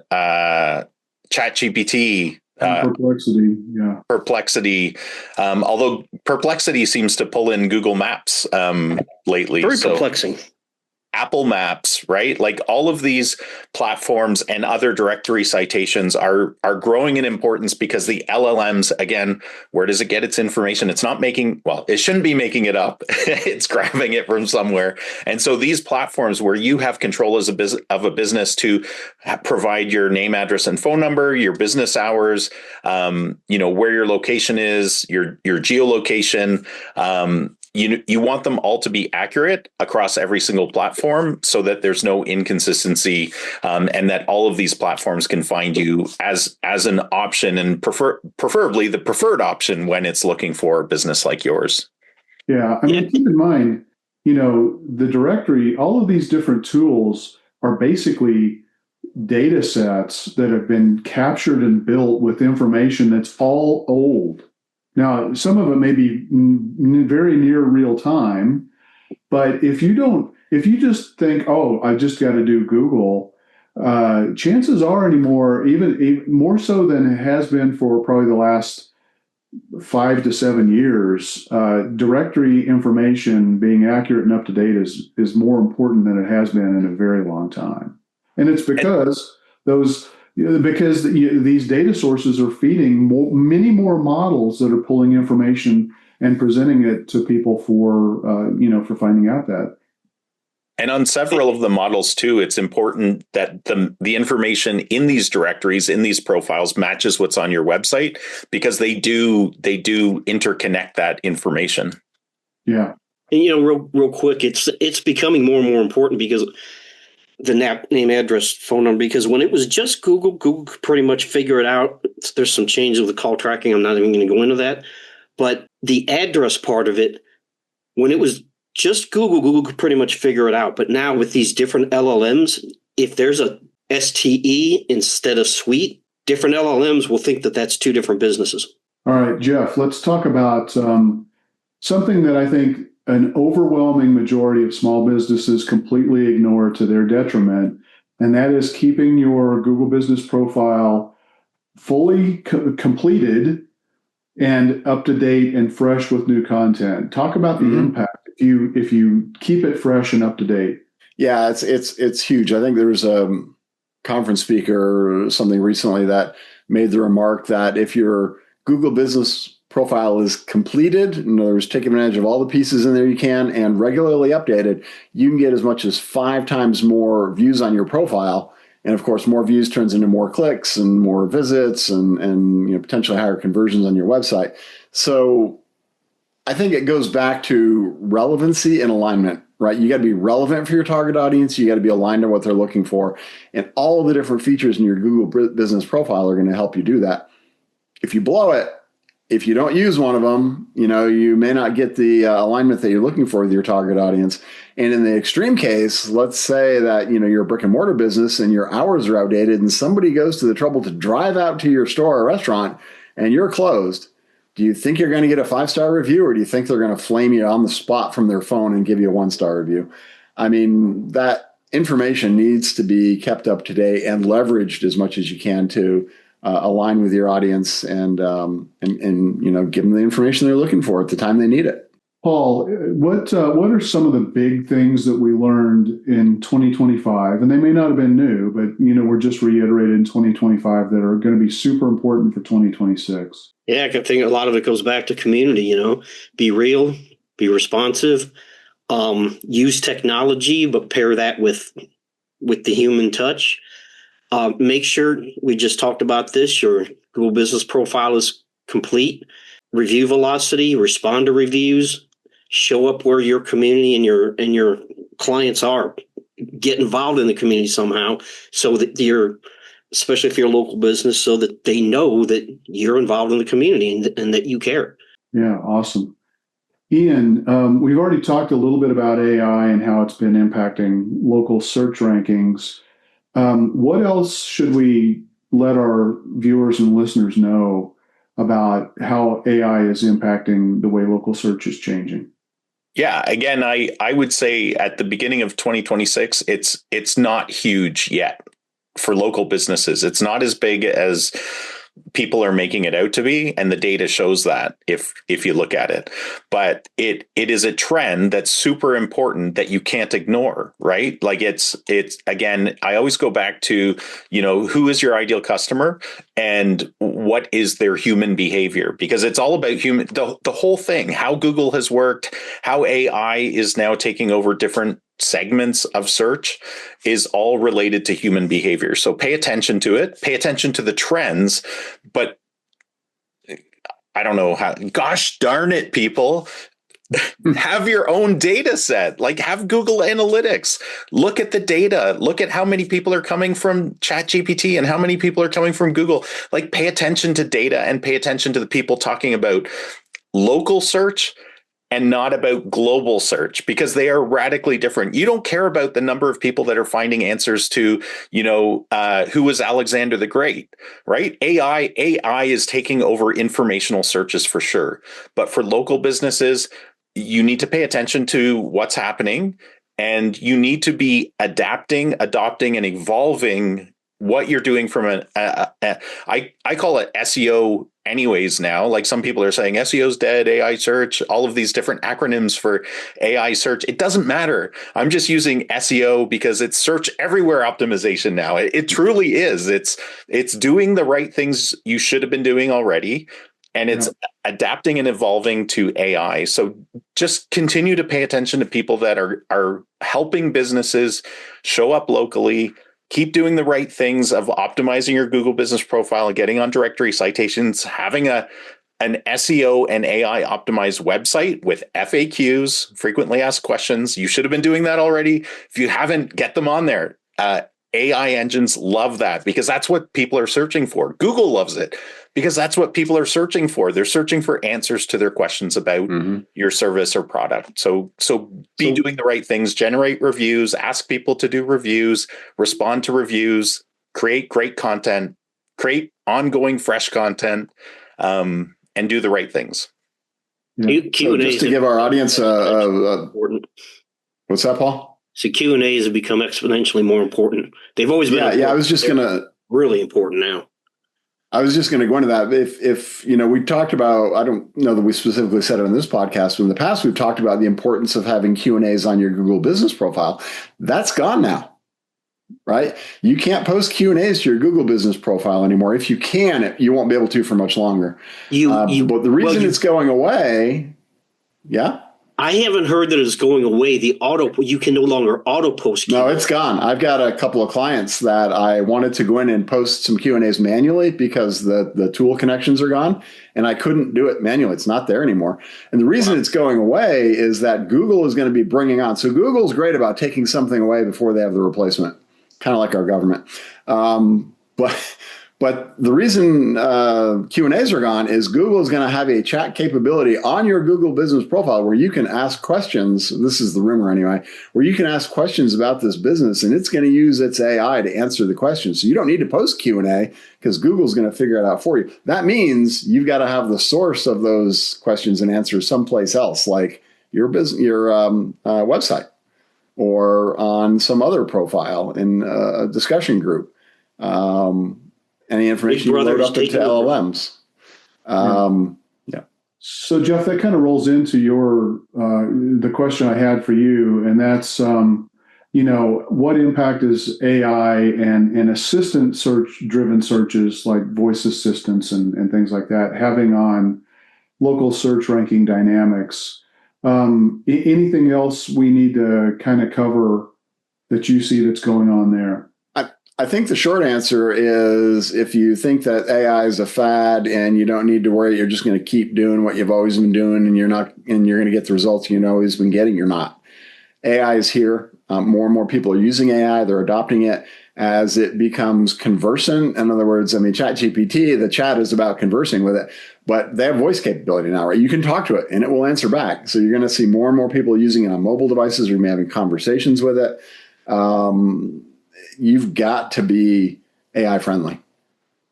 ChatGPT. Perplexity. Yeah. Perplexity, although Perplexity seems to pull in Google Maps lately. Very So perplexing. Apple Maps, right? Like all of these platforms and other directory citations are growing in importance because the LLMs, again, where does it get its information? It's not making, well, it shouldn't be making it up. It's grabbing it from somewhere. And so these platforms where you have control as a business to provide your name, address, and phone number, your business hours, where your location is, your geolocation, you want them all to be accurate across every single platform so that there's no inconsistency, and that all of these platforms can find you as an option, and preferably the preferred option when it's looking for a business like yours. Yeah. I mean, keep in mind, the directory, all of these different tools are basically data sets that have been captured and built with information that's all old. Now, some of it may be very near real time, but if you just think, oh, I just got to do Google, chances are anymore, even more so than it has been for probably the last 5 to 7 years, directory information being accurate and up to date is more important than it has been in a very long time. And it's because these data sources are feeding many more models that are pulling information and presenting it to people for finding out that. And on several of the models too, it's important that the information in these directories, in these profiles, matches what's on your website, because they do interconnect that information. Yeah. And real quick, it's becoming more and more important because the name, address, phone number, because when it was just Google could pretty much figure it out. There's some changes with the call tracking. I'm not even going to go into that. But the address part of it, when it was just Google could pretty much figure it out. But now with these different LLMs, if there's a STE instead of suite, different LLMs will think that that's two different businesses. All right, Jeff, let's talk about something that I think an overwhelming majority of small businesses completely ignore to their detriment, and that is keeping your Google business profile fully completed and up to date and fresh with new content. Talk about the impact if you keep it fresh and up to date. Yeah, it's huge. I think there was a conference speaker or something recently that made the remark that if your Google business profile is completed, in other words, taking advantage of all the pieces in there you can, and regularly updated, you can get as much as 5 times more views on your profile. And of course, more views turns into more clicks and more visits and potentially higher conversions on your website. So I think it goes back to relevancy and alignment, right? You got to be relevant for your target audience. You got to be aligned to what they're looking for. And all of the different features in your Google business profile are going to help you do that. If you blow it, if you don't use one of them, you may not get the alignment that you're looking for with your target audience. And in the extreme case, let's say that you're a brick and mortar business and your hours are outdated, and somebody goes to the trouble to drive out to your store or restaurant and you're closed. Do you think you're going to get a 5-star review, or do you think they're going to flame you on the spot from their phone and give you a 1-star review? I mean, that information needs to be kept up to date and leveraged as much as you can to align with your audience and give them the information they're looking for at the time they need it. Paul, what are some of the big things that we learned in 2025? And they may not have been new, but we're just reiterated in 2025 that are going to be super important for 2026. Yeah, I think a lot of it goes back to community. Be real, be responsive, use technology, but pair that with the human touch. Make sure, we just talked about this, your Google business profile is complete. Review velocity, respond to reviews, show up where your community and your clients are. Get involved in the community somehow, so that especially if you're a local business, so that they know that you're involved in the community and that you care. Yeah, awesome. Ian, we've already talked a little bit about AI and how it's been impacting local search rankings. What else should we let our viewers and listeners know about how AI is impacting the way local search is changing? Yeah, again, I would say at the beginning of 2026, it's not huge yet for local businesses. It's not as big as people are making it out to be, and the data shows that if you look at it. But it is a trend that's super important that you can't ignore, right? Like it's again, I always go back to, who is your ideal customer and what is their human behavior, because it's all about the whole thing, how Google has worked, how AI is now taking over different segments of search is all related to human behavior. So pay attention to it, pay attention to the trends, but I don't know how, gosh darn it, people. Have your own data set, like have Google Analytics. Look at the data. Look at how many people are coming from ChatGPT and how many people are coming from Google. Like pay attention to data and pay attention to the people talking about local search and not about global search, because they are radically different. You don't care about the number of people that are finding answers to, who was Alexander the Great, right? AI is taking over informational searches for sure. But for local businesses, you need to pay attention to what's happening, and you need to be adapting, adopting, and evolving what you're doing from I call it SEO anyways now. Like some people are saying SEO's dead, AI search, all of these different acronyms for AI search. It doesn't matter. I'm just using SEO because it's search everywhere optimization now. It truly is. It's doing the right things you should have been doing already, and it's adapting and evolving to AI. So just continue to pay attention to people that are helping businesses show up locally. Keep doing the right things of optimizing your Google business profile and getting on directory citations, having an SEO and AI optimized website with FAQs, frequently asked questions. You should have been doing that already. If you haven't, get them on there. AI engines love that because that's what people are searching for. Google loves it because that's what people are searching for. They're searching for answers to their questions about your service or product. So be doing the right things, generate reviews, ask people to do reviews, respond to reviews, create great content, create ongoing fresh content, and do the right things. Yeah. So just to give our audience important. What's that, Paul? So Q&As have become exponentially more important. They've always been important. I was just going to really important now. I was just going to go into that. If we talked about, I don't know that we specifically said it on this podcast, but in the past we've talked about the importance of having Q&As on your Google business profile. That's gone now, right? You can't post Q&As to your Google business profile anymore. If you can, you won't be able to for much longer. But the reason it's going away, I haven't heard that it's going away. You can no longer auto post. No, it's gone. I've got a couple of clients that I wanted to go in and post some Q&As manually because the tool connections are gone, and I couldn't do it manually. It's not there anymore. And the reason it's going away is that Google is going to be bringing on. So Google's great about taking something away before they have the replacement, kind of like our government. But the reason Q&As are gone is Google is going to have a chat capability on your Google business profile where you can ask questions. This is the rumor anyway, where you can ask questions about this business, and it's going to use its AI to answer the questions. So you don't need to post Q&A because Google's going to figure it out for you. That means you've got to have the source of those questions and answers someplace else, like your business, your website, or on some other profile in a discussion group. Any information you load up into LLMs. So Jeff, that kind of rolls into the question I had for you, and that's, what impact is AI and assistant driven searches like voice assistants and things like that having on local search ranking dynamics? Anything else we need to kind of cover that you see that's going on there? I think the short answer is if you think that AI is a fad and you don't need to worry, you're just going to keep doing what you've always been doing and you're going to get the results you've always been getting, you're not. AI is here. More and more people are using AI. They're adopting it as it becomes conversant. In other words, ChatGPT, the chat is about conversing with it, but they have voice capability now, right? You can talk to it and it will answer back. So you're going to see more and more people using it on mobile devices. We're going to be having conversations with it. You've got to be AI friendly.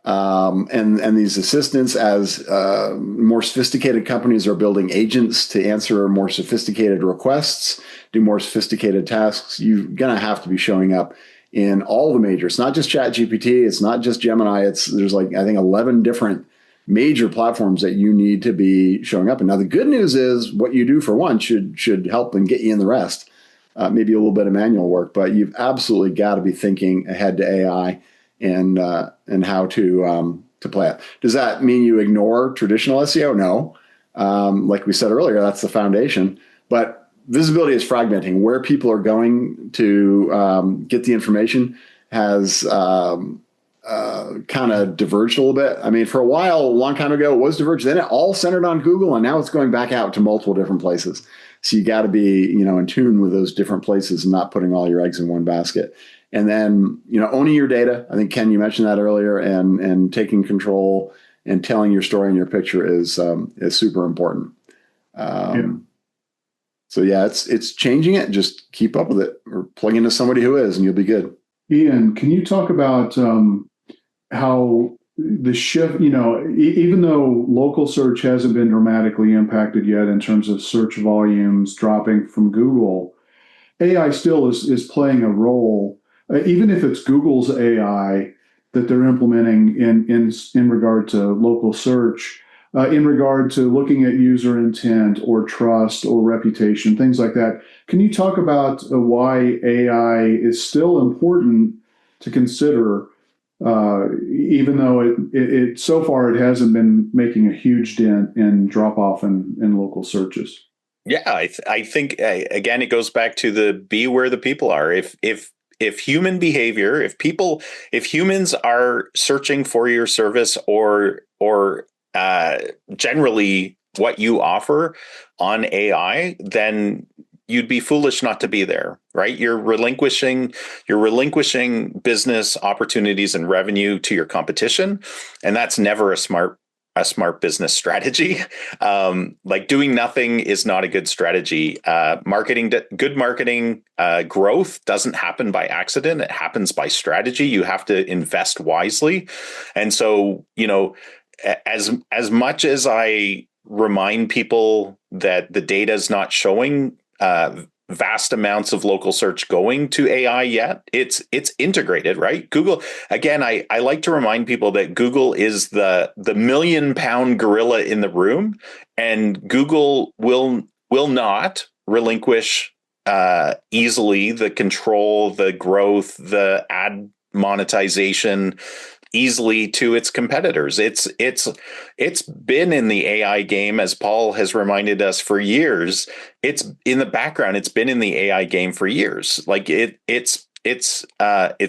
And these assistants, as more sophisticated companies are building agents to answer more sophisticated requests, do more sophisticated tasks, you're going to have to be showing up in all the major. It's not just ChatGPT. It's not just Gemini. There's like, I think, 11 different major platforms that you need to be showing up in. Now, the good news is what you do for one should help and get you in the rest. Maybe a little bit of manual work, but you've absolutely got to be thinking ahead to AI and how to play it. Does that mean you ignore traditional SEO? No. Like we said earlier, that's the foundation. But visibility is fragmenting. Where people are going to get the information has kind of diverged a little bit. I mean, for a while, a long time ago, it was diverged. Then it all centered on Google, and now it's going back out to multiple different places. So you got to be, in tune with those different places and not putting all your eggs in one basket. And then, owning your data. I think, Ken, you mentioned that earlier, and taking control and telling your story and your picture is super important. So yeah, it's changing it. Just keep up with it, or plug into somebody who is, and you'll be good. Ian, can you talk about how the shift, even though local search hasn't been dramatically impacted yet in terms of search volumes dropping from Google, AI still is playing a role, even if it's Google's AI that they're implementing in regard to local search, in regard to looking at user intent or trust or reputation, things like that. Can you talk about why AI is still important to consider, even though it so far it hasn't been making a huge dent in drop off in local searches? Yeah, I think again it goes back to the be where the people are. If human behavior, if humans are searching for your service or generally what you offer on AI, then you'd be foolish not to be there, right? You're relinquishing business opportunities and revenue to your competition, and that's never a smart business strategy. Like doing nothing is not a good strategy. Good marketing growth doesn't happen by accident. It happens by strategy. You have to invest wisely. And so, as much as I remind people that the data is not showing vast amounts of local search going to AI yet, it's integrated, right? Google, again, I like to remind people that Google is the $1 million gorilla in the room, and Google will not relinquish easily the control, the growth, the ad monetization easily to its competitors. It's been in the AI game, as Paul has reminded us, for years. It's in the background. It's been in the AI game for years. Like it's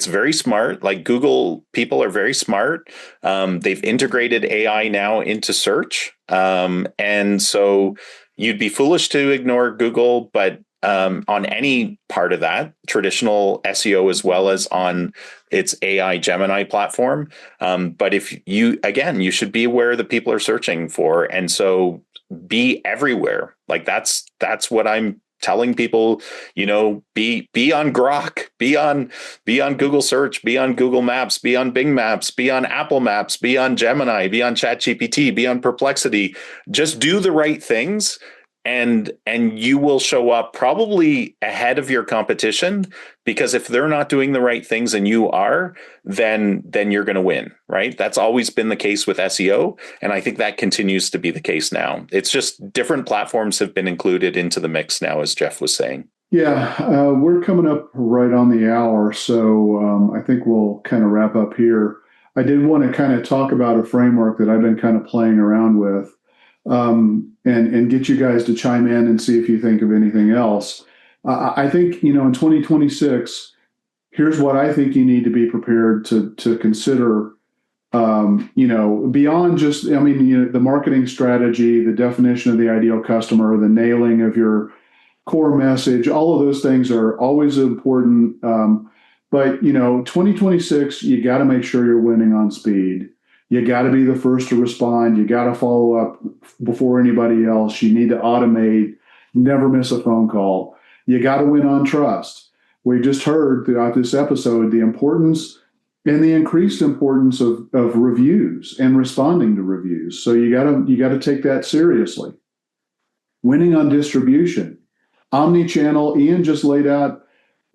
very smart. Like Google people are very smart. They've integrated AI now into search. And so you'd be foolish to ignore Google, but on any part of that, traditional SEO as well as on its AI Gemini platform. But you should be where the people are searching for. And so be everywhere. Like that's what I'm telling people, be on Grok, be on Google search, be on Google Maps, be on Bing Maps, be on Apple Maps, be on Gemini, be on ChatGPT, be on Perplexity. Just do the right things. And you will show up probably ahead of your competition, because if they're not doing the right things and you are, then you're going to win, right? That's always been the case with SEO. And I think that continues to be the case now. It's just different platforms have been included into the mix now, as Jeff was saying. Yeah, we're coming up right on the hour. So I think we'll kind of wrap up here. I did want to kind of talk about a framework that I've been kind of playing around with. And get you guys to chime in and see if you think of anything else. I think, in 2026, here's what I think you need to be prepared to consider, beyond just, the marketing strategy, the definition of the ideal customer, the nailing of your core message, all of those things are always important. But 2026, you got to make sure you're winning on speed. You got to be the first to respond. You got to follow up before anybody else. You need to automate, never miss a phone call. You got to win on trust. We just heard throughout this episode the importance and the increased importance of reviews and responding to reviews. So you gotta take that seriously. Winning on distribution, omni-channel. Ian just laid out.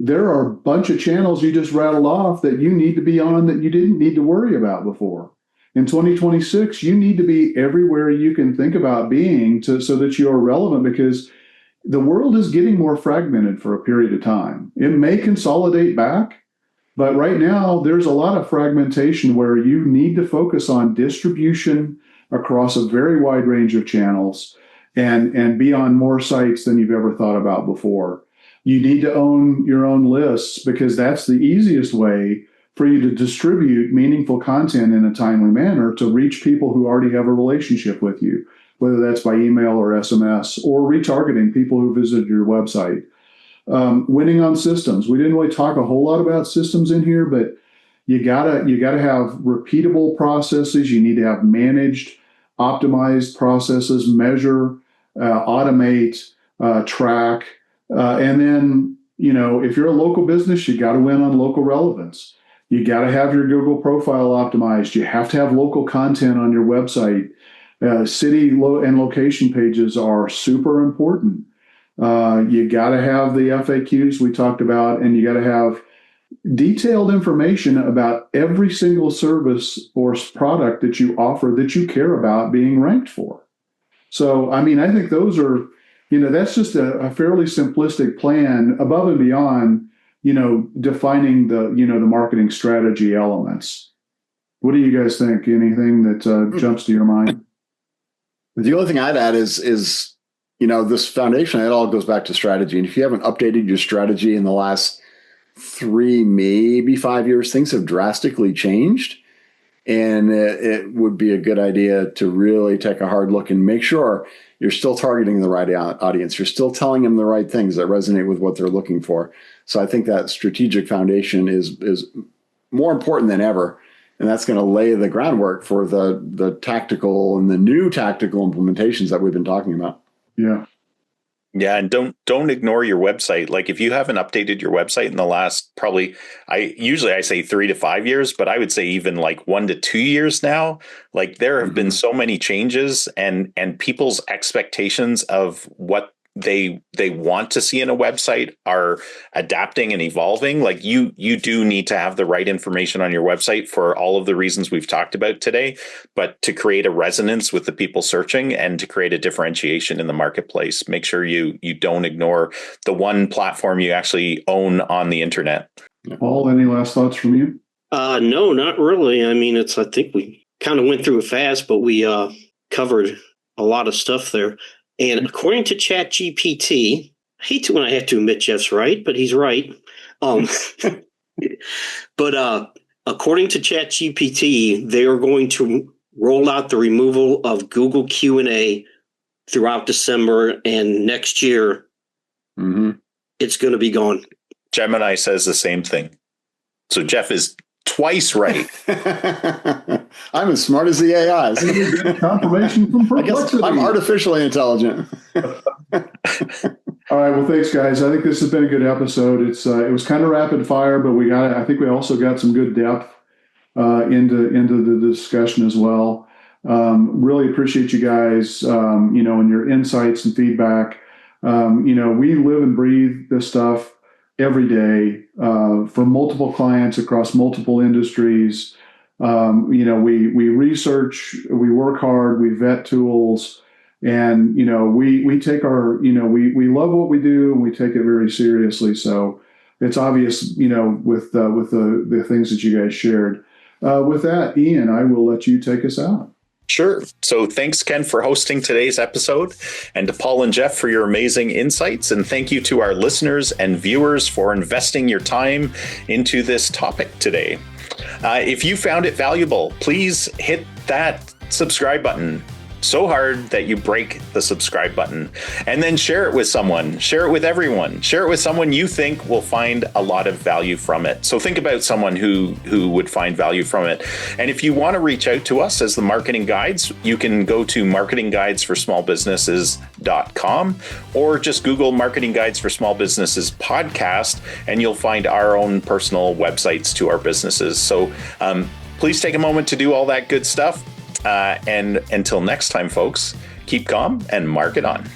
There are a bunch of channels you just rattled off that you need to be on that you didn't need to worry about before. In 2026, you need to be everywhere you can think about being so that you are relevant, because the world is getting more fragmented for a period of time. It may consolidate back, but right now there's a lot of fragmentation where you need to focus on distribution across a very wide range of channels and be on more sites than you've ever thought about before. You need to own your own lists, because that's the easiest way for you to distribute meaningful content in a timely manner to reach people who already have a relationship with you, whether that's by email or SMS or retargeting people who visited your website. Winning on systems. We didn't really talk a whole lot about systems in here, but you gotta have repeatable processes. You need to have managed, optimized processes, measure, automate, track, and then, if you're a local business, you got to win on local relevance. You got to have your Google profile optimized. You have to have local content on your website. City and location pages are super important. You got to have the FAQs we talked about, and you got to have detailed information about every single service or product that you offer that you care about being ranked for. So, I think those are, that's just a fairly simplistic plan above and beyond, defining the marketing strategy elements. What do you guys think? Anything that jumps to your mind? The only thing I'd add is this foundation, it all goes back to strategy. And if you haven't updated your strategy in the last 3, maybe 5 years, things have drastically changed. And it would be a good idea to really take a hard look and make sure you're still targeting the right audience. You're still telling them the right things that resonate with what they're looking for. So I think that strategic foundation is more important than ever. And that's going to lay the groundwork for the tactical and the new tactical implementations that we've been talking about. Yeah. Yeah, and don't ignore your website. Like, if you haven't updated your website in the last I say 3 to 5 years, but I would say even like 1 to 2 years now. Like, there have been so many changes, and people's expectations of what they want to see in a website are adapting and evolving. Like, you do need to have the right information on your website for all of the reasons we've talked about today, but to create a resonance with the people searching and to create a differentiation in the marketplace, make sure you don't ignore the one platform you actually own on the internet. Paul, any last thoughts from you? No, not really. I think we kind of went through it fast, but we covered a lot of stuff there. And according to ChatGPT, I hate to when I have to admit Jeff's right, but he's right. But according to ChatGPT, they are going to roll out the removal of Google Q&A throughout December, and next year it's going to be gone. Gemini says the same thing. So Jeff is twice right. I'm as smart as the AI. Confirmation from Perplexity. I'm artificially intelligent. All right. Well, thanks, guys. I think this has been a good episode. It was kind of rapid fire, but I think we also got some good depth into the discussion as well. Really appreciate you guys, and your insights and feedback. We live and breathe this stuff every day for multiple clients across multiple industries. We research, we work hard, we vet tools, and we take our we love what we do, and we take it very seriously. So it's obvious, with the things that you guys shared. With that, Ian, I will let you take us out. Sure. So thanks, Ken, for hosting today's episode, and to Paul and Jeff for your amazing insights. And thank you to our listeners and viewers for investing your time into this topic today. If you found it valuable, please hit that subscribe button. so hard that you break the subscribe button, and then share it with someone, share it with everyone, share it with someone you think will find a lot of value from it. So think about someone who would find value from it. And if you want to reach out to us as the Marketing Guides, you can go to marketingguidesforsmallbusinesses.com or just Google Marketing Guides for Small Businesses podcast, and you'll find our own personal websites to our businesses. So please take a moment to do all that good stuff. And until next time, folks, keep calm and market on.